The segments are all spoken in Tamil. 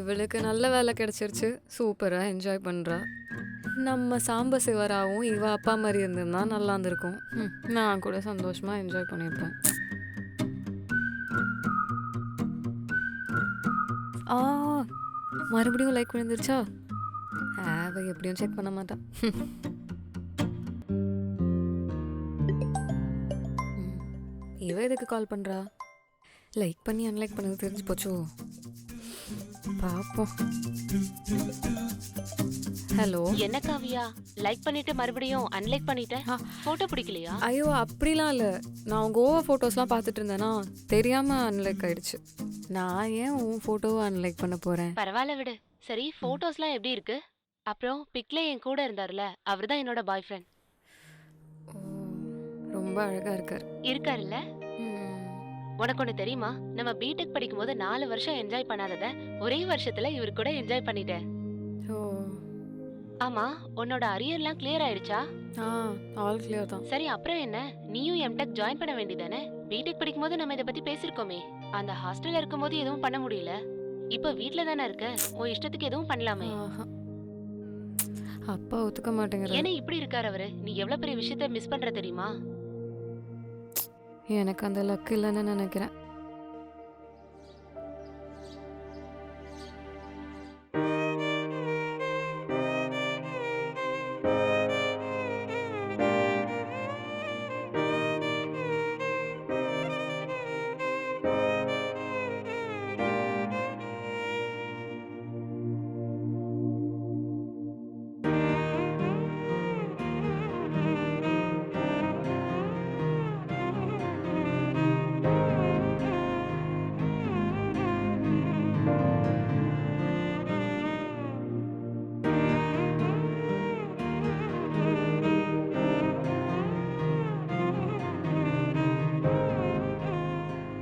இவளுக்கு நல்ல வேலை கிடைச்சிருச்சு. சூப்பரா என்ஜாய் பண்றா. நம்ம சாம்ப சிவராவும் இவ அப்பா மாரி இருந்திருந்தா நல்லா இருந்திருக்கும். நான் கூட சந்தோஷமா என்ஜாய் பண்ணியிருப்பேன். ஆ மறுபடியும் லைக் விழுந்துருச்சா? அவ எப்படியும் செக் பண்ண மாட்டா. ம். இவ எதுக்கு கால் பண்றா? லைக் பண்ணி அன்லைக் பண்ணது தெரிஞ்சு போச்சோ? பாப்போம். ஹலோ. என்ன காவியா, லைக் பண்ணிட்டு மறுபடியும் அன்லைக் பண்ணிட்ட? போட்டோ பிடிக்கலையா? ஐயோ அப்படிலாம் இல்லை. நான் உங்கள் ஓவர் ஃபோட்டோஸ்லாம் பார்த்துட்டு இருந்தேன்னா தெரியாமல் அன்லைக் ஆயிடுச்சு. நான் ஏன் உன் ஃபோட்டோவை அன்லைக் பண்ண போகிறேன்? பரவாயில்ல விடு. சரி, போட்டோஸ்லாம் எப்படி இருக்கு? அப்புறம் பிக்ல என் கூட இருந்தார்ல, அவர்தான் என்னோட பாய் ஃப்ரெண்ட். ரொம்ப அழகாக இருக்கார். இருக்காருல்ல? உனக்கு ஒண்ணு தெரியுமா? நம்ம பிடெக் படிக்கும் போது 4 வருஷம் என்ஜாய் பண்ணாதத ஒரே வருஷத்துல இவரு கூட என்ஜாய் பண்ணிட்டேன். ஓ ஆமா, உன்னோட அரியர்லாம் கிளியர் ஆயிடுச்சா? ஆல் கிளியர் தான். சரி, அப்புறம் என்ன? நீயும் எம்டெக் ஜாயின் பண்ண வேண்டியதானே? பிடெக் படிக்கும் போது நம்ம இத பத்தி பேசிருக்கோமே. அந்த ஹாஸ்டல்ல இருக்கும்போது எதுவும் பண்ண முடியல. இப்ப வீட்ல தானே இருக்க, உன் இஷ்டத்துக்கு எதுவும் பண்ணலாமே. அப்பா ஒத்துக்க மாட்டேங்கிறாரு. ஏன்னா இப்படி இருக்காரு அவரு. நீ எவ்வளவு பெரிய விஷயத்த மிஸ் பண்ற தெரியுமா? எனக்கு அந்த லக் இல்லைன்னு நினைக்கிறேன்.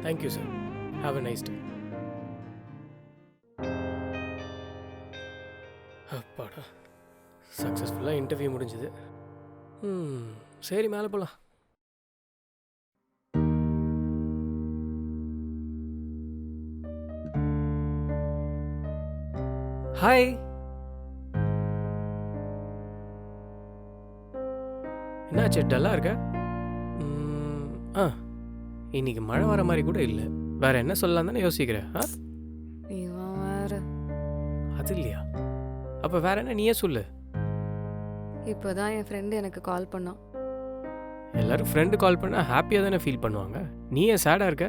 Thank you, sir. Have a nice day. அப்பாடா, சக்ஸஸ்ஃபுல்லாக இன்டர்வியூ முடிஞ்சுது. சரி, மேலே போகலாம். ஹாய். என்னாச்சு, டல்லாக இருக்க? இன்னைக்கு மழை வர மாதிரி கூட இல்லை. வேற என்ன சொல்லலாம் தானே யோசிக்கிறேன். இவன் வேற. அது இல்லையா? அப்போ வேற என்ன, நீயே சொல்லு. இப்போதான் என் ஃப்ரெண்டு எனக்கு கால் பண்ணான். எல்லாரும் ஃப்ரெண்டு கால் பண்ணால் ஹாப்பியாக தானே ஃபீல் பண்ணுவாங்க. நீ ஏன் சேடாக இருக்க?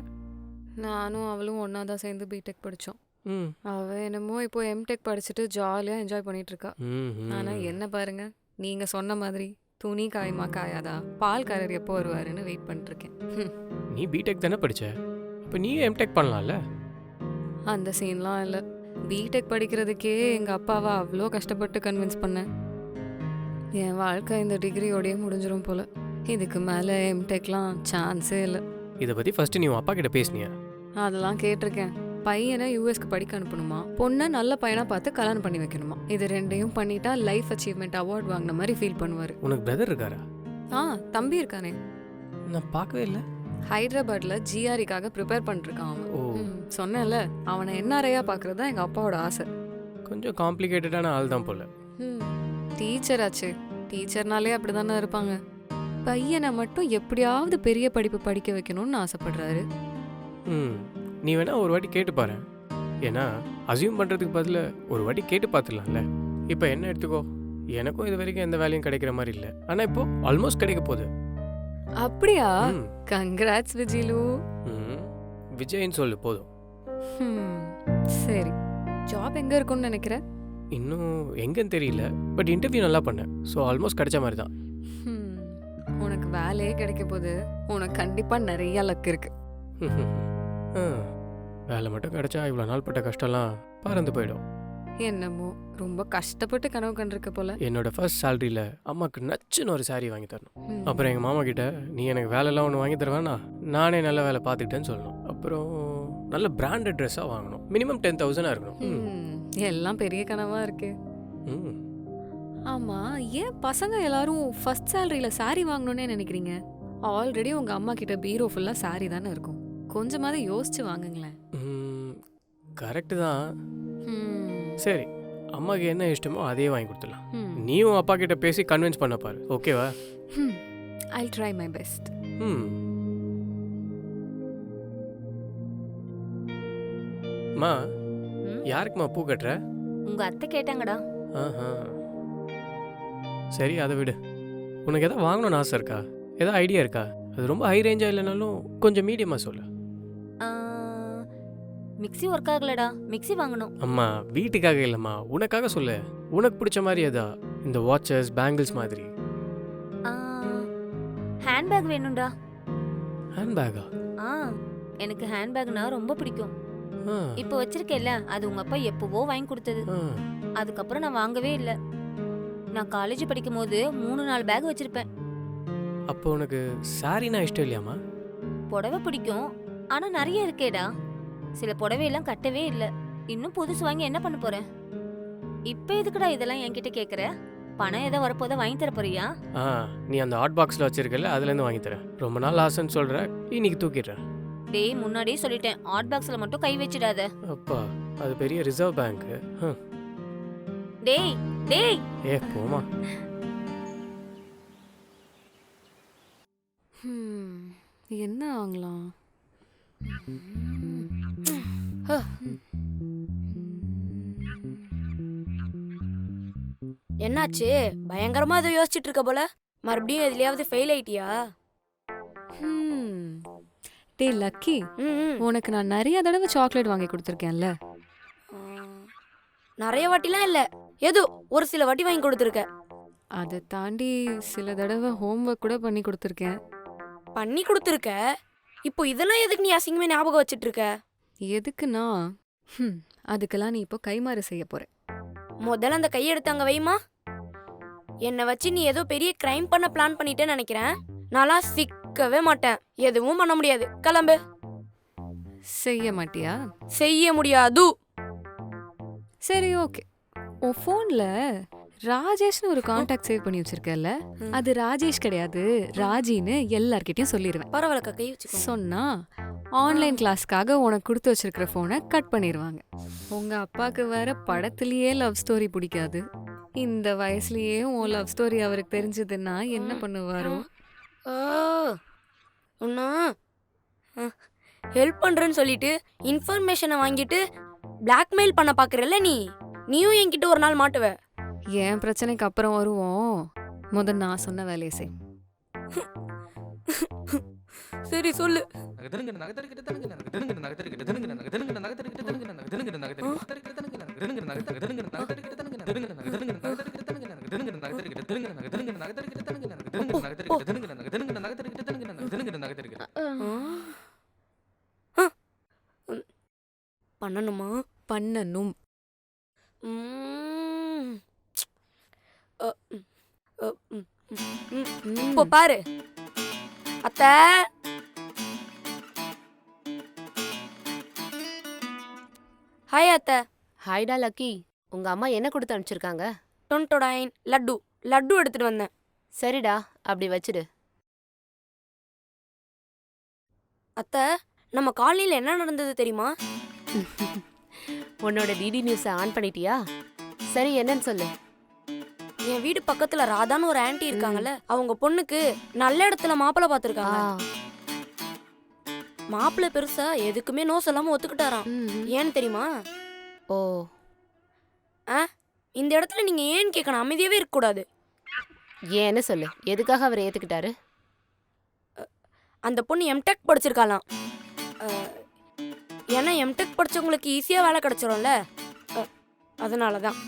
நானும் அவளும் ஒன்றா தான் சேர்ந்து பிடெக் படித்தோம். அவள் என்னமோ இப்போ எம்டெக் படிச்சுட்டு ஜாலியாக என்ஜாய் பண்ணிட்டு இருக்கா. ஆனால் என்ன பாருங்க, நீங்கள் சொன்ன மாதிரி துணி காயுமா காயாதா, பால் காரர் எப்போ வருவாருன்னு வெயிட் பண்ணிருக்கேன். நீ பிடெக் தானே படிச்ச, இப்போ நீ எம்டெக் பண்ணலாம்ல. அந்த சீன்லாம் இல்லை. பிடெக் படிக்கிறதுக்கே எங்கள் அப்பாவை அவ்வளோ கஷ்டப்பட்டு கன்வின்ஸ் பண்ணேன். என் வாழ்க்கை இந்த டிகிரியோடய முடிஞ்சிடும் போல. இதுக்கு மேலே எம்டெக்லாம் சான்ஸே இல்லை. இதை பற்றி ஃபஸ்ட்டு நீ உன் அப்பா கிட்ட பேசினியா? அதெல்லாம் கேட்டிருக்கேன். பையனை யூஎஸ்க்கு படிக்க அனுப்பணுமா, பொண்ணை நல்ல பையனாக பார்த்து கல்யாணம் பண்ணி வைக்கணுமா. இது ரெண்டையும் பண்ணிட்டா லைஃப் அச்சீவ்மெண்ட் அவார்ட் வாங்கின மாதிரி ஃபீல் பண்ணுவார். உனக்கு பிரதர் இருக்காரா? தம்பி இருக்கானே. நான் பார்க்கவே இல்லை. ஹைதராபாத்ல ஜிஆரிக்காக ப்ரிப்பேர் பண்ணிருக்கான் அவன். சொன்னேன்ல, அவனை என்ஆர்ஐயா பார்க்கறது தான் எங்கள் அப்பாவோட ஆசை. கொஞ்சம் காம்ப்ளிகேட்டடான ஆள் தான் போல. டீச்சர் ஆச்சு. டீச்சர்னாலே அப்படி தானே இருப்பாங்க. பையனை மட்டும் எப்படியாவது பெரிய படிப்பு படிக்க வைக்கணும்னு ஆசைப்படுறாரு. நீ வேணா ஒரு வாட்டி கேட்டு பாரு. ஏன்னா அசியூம் பண்ணுறதுக்கு பதிலாக ஒரு வாட்டி கேட்டு பார்த்துடலாம்ல. இப்போ என்ன எடுத்துக்கோ, எனக்கும் இது வரைக்கும் எந்த வேலையும் கிடைக்கிற மாதிரி இல்லை. ஆனால் இப்போ ஆல்மோஸ்ட் கிடைக்க போகுது. அப்படியா? கங்க்ராட்ஸ் விஜிலு. விஜய்ன்னு சொல்லு போதும். சரி, ஜாப் எங்கே இருக்கும்னு நினைக்கிறேன்? இன்னும் எங்கன்னு தெரியல, பட் இன்டர்வியூ நல்லா பண்ணேன். ஸோ ஆல்மோஸ்ட் கிடைச்ச மாதிரி தான். உனக்கு வேலையே கிடைக்க போது. உனக்கு கண்டிப்பாக நிறைய லக் இருக்கு. வேலை மட்டும் கிடைச்சா இவ்வளோ நாள் பட்ட கஷ்டம்லாம் பறந்து போயிடும். என்னமோ ரொம்ப கஷ்டப்பட்டு கனவு கண்டிருக்க போல. என்னோட ஃபர்ஸ்ட் சேலரியில் அம்மாவுக்கு நச்சுன்னு ஒரு சாரீ வாங்கி தரணும். அப்புறம் எங்கள் மாமா கிட்ட, நீ எனக்கு வேலைலாம் ஒன்று வாங்கி தருவேனா, நானே நல்ல வேலை பார்த்துக்கிட்டேன்னு சொல்லணும். அப்புறம் நல்ல பிராண்டட் ட்ரெஸ்ஸாக வாங்கணும். மினிமம் 10,000 இருக்கணும். எல்லாம் பெரிய கனவா இருக்கு. ஆமா, ஏன் பசங்க எல்லாரும் ஃபர்ஸ்ட் சேலரியில் சாரீ வாங்கணும்னே நினைக்கிறீங்க? ஆல்ரெடி உங்கள் அம்மா கிட்ட பீரோ ஃபுல்லாக சாரீ தானே இருக்கும். கொஞ்சமாவது யோசிச்சு வாங்குங்களேன். கரெக்டு தான். சரி, அம்மாக்கு என்ன இஷ்டமோ அதே வாங்கி கொடுத்துடலாம். ம். நீயும் அப்பா கிட்ட பேசி கன்வின்ஸ் பண்ண பாரு, ஓகேவா? I'll try my best. ம். அம்மா, ம்? யாருக்குமா பூ கட்டுற? உங்க அத்தை கேட்டாங்கடா. ஆஹா. சரி, அதை விடு. உனக்கு எதாவது வாங்கணும்னு ஆசை இருக்கா? எதாவது ஐடியா இருக்கா? அது ரொம்ப ஹை ரேஞ்சாக இல்லைனாலும் கொஞ்சம் மீடியமாக சொல்லு. ஆ, மிக்ஸி ஒர்க் ஆகலடா, மிக்ஸி வாங்கணும். அம்மா, வீட்டுக்காக இல்லைம்மா, உனக்காக சொல்லு. உனக்கு பிடிச்ச மாதிரி எதா, இந்த வாட்சஸ் பேங்கிள்ஸ் மாதிரி. ஹேண்ட்பேக் வேணும்டா. ஹேண்ட்பேக்கா? ஆ, எனக்கு ஹேண்ட்பேக்னா ரொம்ப பிடிக்கும். ஆ. இப்போ வச்சிருக்கேல்ல, அது உங்க அப்பா எப்பவோ வாங்கி கொடுத்தது. ஆ. அதுக்கப்புறம் நான் வாங்கவே இல்லை. நான் காலேஜ் படிக்கும் போது 3-4 பேக் வச்சிருப்பேன். அப்போ உனக்கு சாரினா இஷ்டம் இல்லையாம்மா? புடவை பிடிக்கும், ஆனா நிறைய இருக்கேடா. சில புடவையெல்லாம் கட்டவே இல்லை. இன்னும் புதுசு வாங்கி என்ன பண்ண போறேன்? இப்போ எதுக்குடா இதெல்லாம் என்கிட்ட கேட்குற? பணம் ஏதோ வரப்போதா வாங்கி தர போறியா? ஆ, நீ அந்த ஹாட் பாக்ஸில் வச்சிருக்கல, அதுலேருந்து வாங்கி தரேன். ரொம்ப நாள் ஆசைன்னு சொல்கிற, இன்னைக்கு தூக்கிடுறேன். டேய், முன்னாடியே சொல்லிட்டேன், ஹாட் பாக்ஸ்ல மட்டும் கை வச்சிடாத. அப்பா, அது பெரிய ரிசர்வ் பேங்க்கு. டேய் டேய். ஏ போமா. என்ன வாங்கலாம்? என்னாச்சு? பயங்கரமா ஏதோ யோசிச்சுட்டு இருக்க போல. மறுபடியும் எதுலயாவது ஃபெயில் ஆயிட்டியா? டேய் லக்கி, உனக்கு நான் நிறைய தடவை சாக்லேட் வாங்கி கொடுத்துருக்கேன்ல. நிறைய வாட்டிலாம் இல்ல, ஏதோ ஒரு சில வாட்டி வாங்கி கொடுத்துருக்க. அதை தாண்டி சில தடவை ஹோம்ஒர்க் கூட பண்ணி கொடுத்துருக்கேன். பண்ணி கொடுத்துருக்க. இப்போ இதெல்லாம் எதுக்கு நீ அசிங்கமே ஞாபகம் வச்சிட்டு இருக்க? எதுக்குன்னா அதுக்கெல்லாம் நீ இப்போ கைமாறு செய்ய போற. முதல்ல அந்த கையெடுத்து அங்க வைமா. என்னை வச்சு நீ ஏதோ பெரிய கிரைம் பண்ண பிளான் பண்ணிட்டேன்னு நினைக்கிறேன். நான்லாம் சிக்கவே மாட்டேன். எதுவும் பண்ண முடியாது. கிளம்பு. செய்ய மாட்டியா? செய்ய முடியாது. சரி, ஓகே. உன் ஃபோனில் ராஜேஷ்னு ஒரு காண்டாக்ட் சேவ் பண்ணி வச்சிருக்கல, அது ராஜேஷ் கிடையாது, ராஜின்னு எல்லார்கிட்டயும் சொல்லிடுவேன். பரவாயில்ல, கை வச்சுக்கோ. சொன்னா ஆன்லைன் கிளாஸ்க்காக உனக்கு கொடுத்து வச்சிருக்கிற ஃபோனை கட் பண்ணிடுவாங்க. உங்க அப்பாவுக்கு வேற படத்துலயே லவ் ஸ்டோரி பிடிக்காது. இந்த வயசுலயே உன் லவ் ஸ்டோரி அவருக்கு தெரிஞ்சதுன்னா என்ன பண்ணுவாரோ? ஹெல்ப் பண்றேன்னு சொல்லிட்டு இன்ஃபர்மேஷனை வாங்கிட்டு பிளாக்மெயில் பண்ண பாக்குறல்ல நீயும் என்கிட்ட ஒரு நாள் மாட்டுவ. என் பிரச்சனைக்கு அப்புறம் வருவோம். முதல் நான் சொன்ன வேலையை செய். சரி சொல்லு. பண்ணணுமா? பண்ணணும். இப்போ பாரு அத்தை. ஹாய் அத்தை. ஹாய்டா லக்கி, உங்க அம்மா என்ன கொடுத்து அனுப்பிச்சிருக்காங்க? டொன்டொடாயின் லட்டு எடுத்துட்டு வந்தேன். சரிடா, அப்படி வச்சிடு. அத்தை, நம்ம காலனியில் என்ன நடந்தது தெரியுமா? உன்னோட டிடி நியூஸை ஆன் பண்ணிட்டியா? சரி, என்னன்னு சொல்லு. என் வீடு பக்கத்துல ராதான்னு ஒரு ஆன்ட்டி இருக்காங்கல்ல, அவங்க பொண்ணுக்கு நல்ல இடத்துல மாப்பிள்ளை பார்த்துருக்காங்க. மாப்பிள்ளை பெருசா எதுக்குமே நோ சொல்லாம ஒத்துக்கிட்டாராம். ஏன்னு தெரியுமா? ஓ, இந்த இடத்துல நீங்க ஏன்னு கேட்கணும், அமைதியாவே இருக்க கூடாது. ஏன்னு சொல்லு, எதுக்காக அவர் ஏத்துக்கிட்டாரு? அந்த பொண்ணு எம்டெக் படிச்சிருக்காளாம். ஏன்னா எம்டெக் படிச்சவங்களுக்கு ஈஸியா வேலை கிடைச்சிரும்ல, அதனாலதான்.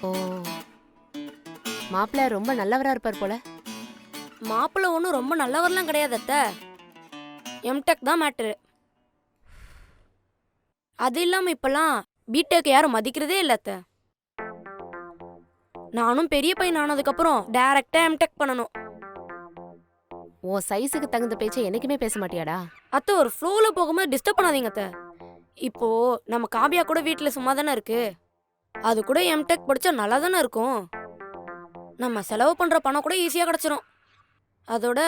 ஓ, மாப்பிள்ளை ரொம்ப நல்லவரா இருப்பார் போல. மாப்பிள்ளை ஒன்றும் ரொம்ப நல்லவர்லாம் கிடையாது அத்தை. எம்டெக் தான் மேட்ரு. அது இல்லாம இப்பெல்லாம் பிடெக் யாரும் மதிக்கிறதே இல்லை அத்தை. நானும் பெரிய பையன் ஆனதுக்கப்புறம் டைரக்டா எம்டெக் பண்ணணும். உன் சைஸுக்கு தகுந்த பேச்சை என்னைக்குமே பேச மாட்டியாடா? அத்தை, ஒரு ஃப்ளோல போகும்போது டிஸ்டர்ப் பண்ணாதீங்க அத்தை. இப்போ நம்ம காபியா கூட வீட்டில் சும்மா தானே இருக்கு. அது கூட எம்டெக் படிச்சா நல்லா தானே இருக்கும். நம்ம செலவு பண்ற பணம் கூட ஈஸியா கிடைச்சிரும். அதோட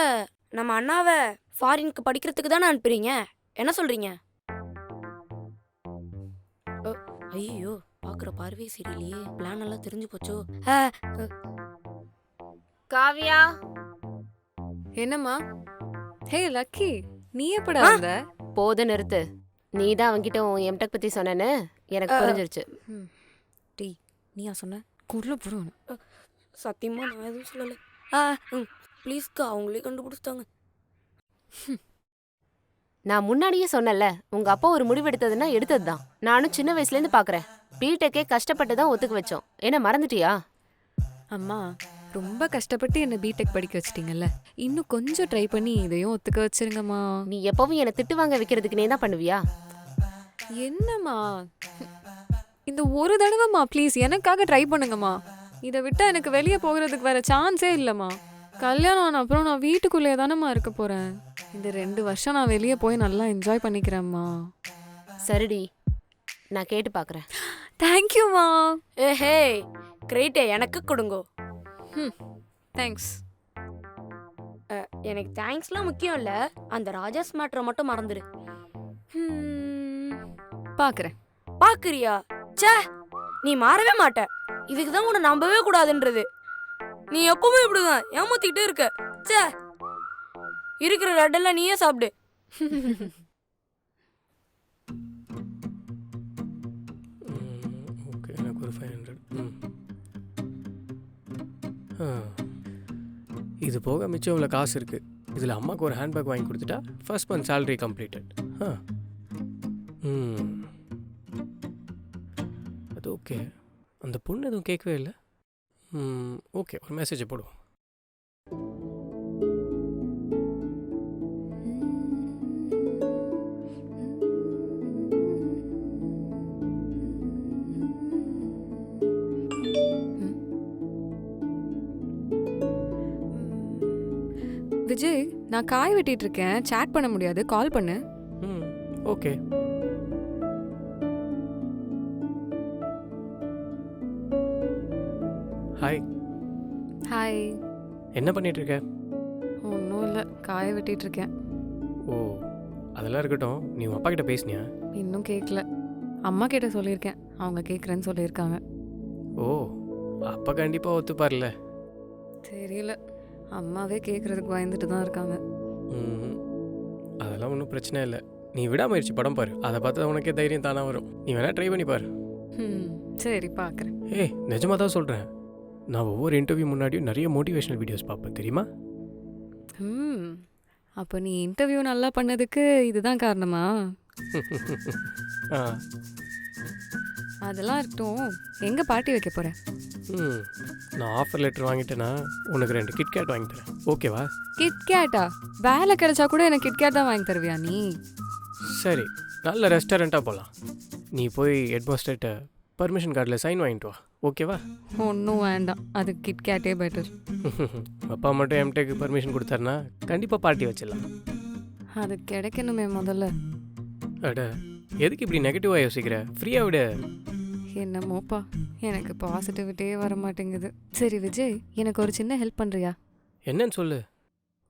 நம்ம அண்ணாவை ஃபாரினுக்கு படிக்கிறதுக்கு தானே அனுப்புறீங்க, என்ன சொல்றீங்க? ஐயோ பாக்குற பார்வை சரியில்லையே, பிளான் எல்லாம் தெரிஞ்சு போச்சோ. காவியா, என்னம்மா? ஹே லக்கி, நீ எப்படா வந்த? போத நிறுத்து. நீ தான் அவன்கிட்ட உன் எம்டெக் பத்தி சொன்னேன்னு எனக்கு புரிஞ்சிருச்சு. டீ நீயா சொன்ன? குரல புடுவணும். சத்தியமா நான் எதுவும் சொல்லலை. ப்ளீஸ்க்கா, அவங்களே கண்டுபிடிச்சிட்டாங்க. நான் முன்னாடியே சொன்னல, உங்க அப்பா ஒரு முடிவு எடுத்ததுன்னா எடுத்ததுதான். நானும் சின்ன வயசுல இருந்து பாக்குறேன். பிடெக்கே கஷ்டப்பட்டு தான் ஒத்துக்க வச்சோம். என்ன மறந்துட்டியா? அம்மா ரொம்ப கஷ்டப்பட்டு என்ன பிடெக் படிக்க வச்சிட்டீங்கல்ல, இன்னும் கொஞ்சம் ட்ரை பண்ணி இதையும் ஒத்துக்க வச்சிருங்கம்மா. நீ எப்பவும் என்ன திட்டு வாங்க வைக்கிறதுக்கு நீ தான் பண்ணுவியா? என்னம்மா இந்த ஒரு தடவைம்மா ப்ளீஸ் எனக்காக ட்ரை பண்ணுங்கம்மா. இதை விட்டா எனக்கு வெளியே போகிறதுக்கு வேற சான்ஸே இல்லைம்மா. கல்யாணம் ஆன அப்புறம் நான் வீட்டுக்குள்ளேயே தானேம்மா இருக்க போறேன். இந்த 2 வருஷம் நான் வெளியே போய் நல்லா என்ஜாய் பண்ணிக்கிறேம்மா. சரிடி, நான் கேட்டு பாக்குறேன். தேங்க்யூம்மா. ஏஹே கிரேட்டே, எனக்கு கொடுங்கோ. தேங்க்ஸ். எனக்கு தேங்க்ஸ்லாம் முக்கியம் இல்லை, அந்த ராஜாஸ் மேட்ரை மட்டும் மறந்துடு. பார்க்குறேன். பாக்குறியா? ச்சே, நீ மாறவே மாட்ட. இதுக்கு தான் உன்னை நம்பவே கூடாதுன்றது. நீ எப்பவுமே இப்படிதான் ஏமாத்திக்கிட்டே இருக்க. ச்சே, இருக்கிற லட்டெல்லாம் நீயே சாப்பிடு. ஓகே, எனக்கு ஒரு 500. இது போக மிச்சம் இவ்வளோ காசு இருக்குது. இதில் அம்மாவுக்கு ஒரு ஹேண்ட்பேக் வாங்கி கொடுத்துட்டா ஃபர்ஸ்ட் மந்த் சேலரி கம்ப்ளீட்டட். அது ஓகே. அந்த பொண்ணு எதுவும் கேட்கவே இல்லை. ஓகே, ஒரு மெசேஜை போடுவோம். விஜய், நான் காய் வெட்டிட்டு இருக்கேன், சாட் பண்ண முடியாது, கால் பண்ணு. ஓகே. ஹாய். ஹாய். என்ன பண்ணிட்டு இருக்க? ஒன்றும் இல்லை, காய வெட்டிட்டு இருக்கேன். ஓ, அதெல்லாம் இருக்கட்டும். நீ உங்கள் அப்பா கிட்ட பேசினியா? இன்னும் கேட்கல. அம்மா கிட்ட சொல்லியிருக்கேன், அவங்க கேட்குறேன்னு சொல்லியிருக்காங்க. ஓ, அப்பா கண்டிப்பாக ஒத்துப்பார்ல. தெரியல, அம்மாவே கேட்குறதுக்கு பயந்துட்டு தான் இருக்காங்க. அதெல்லாம் ஒன்றும் பிரச்சனை இல்லை. நீ விடாமுயற்சி படம் பாரு, அதை பார்த்தா உனக்கே தைரியம் தானாக வரும். நீ வேணா ட்ரை பண்ணி பாரு. சரி, பார்க்குறேன். ஏய், நிஜமாக தான் சொல்கிறேன். நான் ஒவ்வொரு இன்டர்வியூ முன்னாடியும் நிறைய மோட்டிவேஷனல் வீடியோஸ் பார்ப்பேன், தெரியுமா? அப்போ நீ இன்டர்வியூ நல்லா பண்ணதுக்கு இதுதான் காரணமா? அதெல்லாம் இருக்கட்டும், எங்கே பார்ட்டி வைக்க போகிறேன்? நான் ஆஃபர் லெட்டர் வாங்கிட்டேன்னா உனக்கு 2 கிட்கேட் வாங்கி தரேன், ஓகேவா? கிட்கேட்டா? வேலை கிடைச்சா கூட எனக்கு கிட்கேட் தான் வாங்கி தருவியா நீ? சரி, நல்ல ரெஸ்டாரண்ட்டாக போகலாம். நீ போய் ஹெட்மாஸ்டர்கிட்ட பர்மிஷன் கார்டில் சைன் வாங்கிட்டு வா, ஓகேவா? ஒன்றும் வேண்டாம், அது கிட்கேட்டே பெட்டர். அப்பா மட்டும் எம்டெக்கு பர்மிஷன் கொடுத்தாருன்னா கண்டிப்பாக பார்ட்டி வச்சிடலாம். அது கிடைக்கணுமே முதல்ல. அட, எதுக்கு இப்படி நெகட்டிவாக யோசிக்கிற? ஃப்ரீயாக விட. என்னமோப்பா, எனக்கு பாசிட்டிவிட்டியே வர மாட்டேங்குது. சரி விஜய், எனக்கு ஒரு சின்ன ஹெல்ப் பண்ணுறியா? என்னன்னு சொல்லு.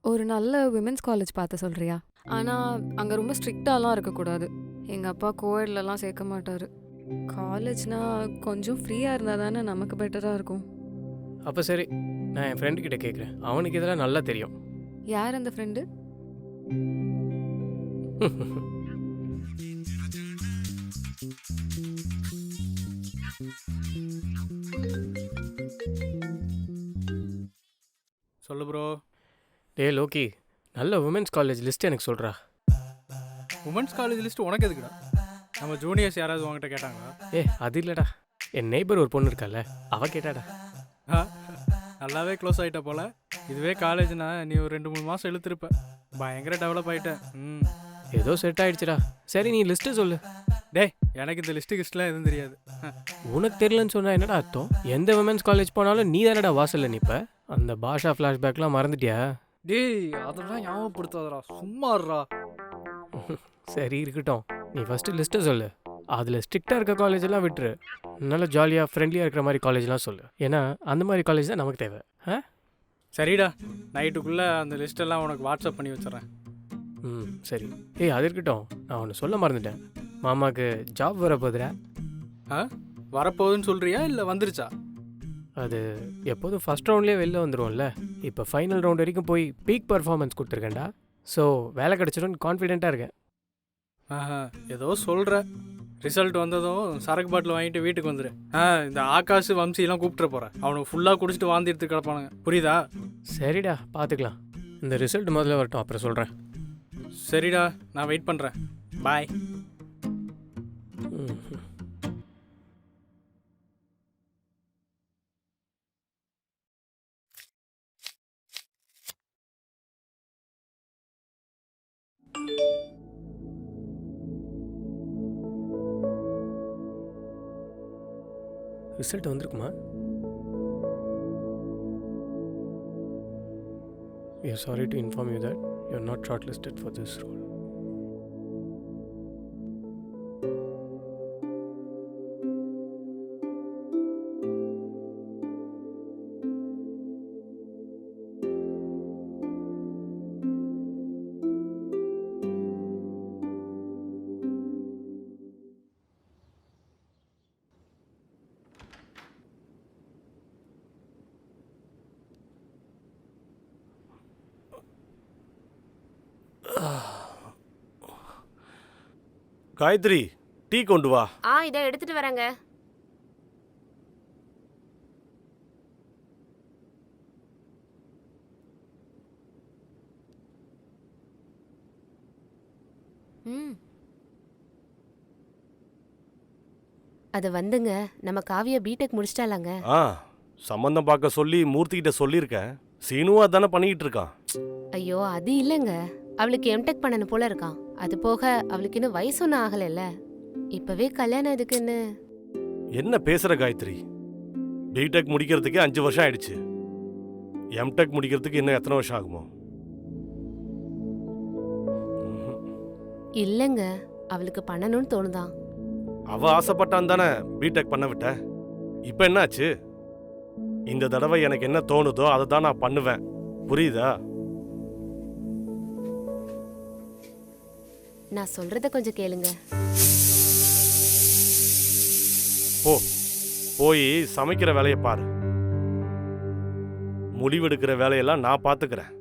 ஒரு நல்ல விமென்ஸ் காலேஜ் பார்த்து சொல்கிறியா? ஆனால் அங்கே ரொம்ப ஸ்ட்ரிக்டாலாம் இருக்கக்கூடாது. எங்கள் அப்பா கோவிட்லலாம் சேர்க்க மாட்டார். காலேஜ்னா கொஞ்சம் ஃப்ரீயாக இருந்தால் தானே நமக்கு பெட்டராக இருக்கும். அப்போ சரி, நான் என் ஃப்ரெண்டுக்கிட்ட கேட்குறேன். அவனுக்கு இதெல்லாம் நல்லா தெரியும். யார் அந்த ஃப்ரெண்டு? சொல்லு ப்ரோ. டே லோக்கி, நல்ல உமன்ஸ் காலேஜ் லிஸ்ட் எனக்கு சொல்கிறா. உமன்ஸ் காலேஜ் லிஸ்ட் உனக்கு எதுக்குடா? நம்ம ஜூனியர்ஸ் யாராவது உங்ககிட்ட கேட்டாங்களா? அது இல்லைடா, என் நெய்பர் ஒரு பொண்ணு இருக்கால, அவ கேட்டாடா. நல்லாவே க்ளோஸ் ஆகிட்ட போல. இதுவே காலேஜ்னா நீ ஒரு 2-3 மாதம் இழுத்துருப்ப. பயங்கர டெவலப் ஆகிட்டேன். ஏதோ செட் ஆகிடுச்சுடா. சரி, நீ லிஸ்ட்டு சொல்லு. டே, எனக்கு இந்த லிஸ்ட்டுலாம் எதுவும் தெரியாது. உனக்கு தெரியலன்னு சொன்னா என்னடா அர்த்தம்? எந்த உமன்ஸ் காலேஜ் போனாலும் நீ தானடா வாசலில் நிற்ப. அந்த பாஷா ஃப்ளாஷ்பேக்லாம் மறந்துட்டியா? டேய், அதெல்லாம் ஞாபகப்படுத்தாதடா, சும்மாடுறா. சரி இருக்கட்டும், நீ ஃபஸ்ட்டு லிஸ்ட்டை சொல்லு. அதில் ஸ்ட்ரிக்டாக இருக்க காலேஜெல்லாம் விட்டுரு. நல்லா ஜாலியாக ஃப்ரெண்ட்லியாக இருக்கிற மாதிரி காலேஜ்லாம் சொல்லு. ஏன்னா அந்த மாதிரி காலேஜ் தான் நமக்கு தேவை. சரிடா, நைட்டுக்குள்ளே அந்த லிஸ்ட்டெல்லாம் உனக்கு வாட்ஸ்அப் பண்ணி வச்சிட்றேன். சரி. அது இருக்கட்டும், நான் ஒன்று சொல்ல மறந்துட்டேன். மாமாவுக்கு ஜாப் வர போதுடா. ஆ வரப்போகுதுன்னு சொல்கிறியா இல்லை வந்துருச்சா? அது எப்போதும் ஃபர்ஸ்ட் ரவுண்ட்லேயே வெளில வந்துடும்ல. இப்போ ஃபைனல் ரவுண்ட் வரைக்கும் போய் பீக் பர்ஃபார்மன்ஸ் கொடுத்துருக்கேன்டா. ஸோ வேலை கிடச்சிடும்னு கான்ஃபிடென்ட்டாக இருக்கேன். ஆஹா, ஏதோ சொல்கிற. ரிசல்ட் வந்ததும் சரக்கு பாட்டில் வாங்கிட்டு வீட்டுக்கு வந்துடு. இந்த ஆகாஷ் வம்சிலாம் கூப்பிட்டு போகிறேன். அவனுக்கு ஃபுல்லாக குடிச்சிட்டு வாந்தி எடுத்து கிடப்பானுங்க. புரியுதா? சரிடா, பார்த்துக்கலாம். இந்த ரிசல்ட் முதல்ல வரட்டும், அப்புறம் சொல்கிறேன். சரிடா, நான் வெயிட் பண்ணுறேன். பாய். ரிசல்ட் வந்திருக்குமா? We are sorry to inform you that you are not shortlisted for this role. Gayathri, tea கொண்டு வா. இதை எடுத்துட்டு வரேங்க. அது வந்துங்க, நம்ம காவியா பிடெக் முடிச்சிட்டாலாங்க. சம்பந்தம் பார்க்க சொல்லி மூர்த்தி கிட்ட சொல்லியிருக்கேன். சீனுவா தானே பண்ணிக்கிட்டு இருக்கான். ஐயோ, அது இல்லைங்க. அவளுக்கு எம்டெக் பண்ணணும் போல இருக்கான். அது போக அவளுக்கு இன்னும் வயசு ஒன்றும் ஆகலைல்ல. இப்பவே கல்யாணம் எதுக்குன்னு. என்ன பேசுற காயத்ரி? பிடெக் முடிக்கிறதுக்கே 5 வருஷம் ஆயிடுச்சு. எம்டெக் முடிக்கிறதுக்கு இன்னும் எத்தனை வருஷம் ஆகுமோ? இல்லைங்க, அவளுக்கு பண்ணணும்னு தோணுதான். அவ ஆசைப்பட்டான் தானே பிடெக் பண்ண விட்ட. இப்ப என்னாச்சு? இந்த தடவை எனக்கு என்ன தோணுதோ அதை தான் நான் பண்ணுவேன். புரியுதா? நான் சொல்றத கொஞ்சம் கேளுங்க. போய் சமைக்கிற வேலையை பாரு. முடிவெடுக்கிற வேலையெல்லாம் நான் பாத்துக்கிறேன்.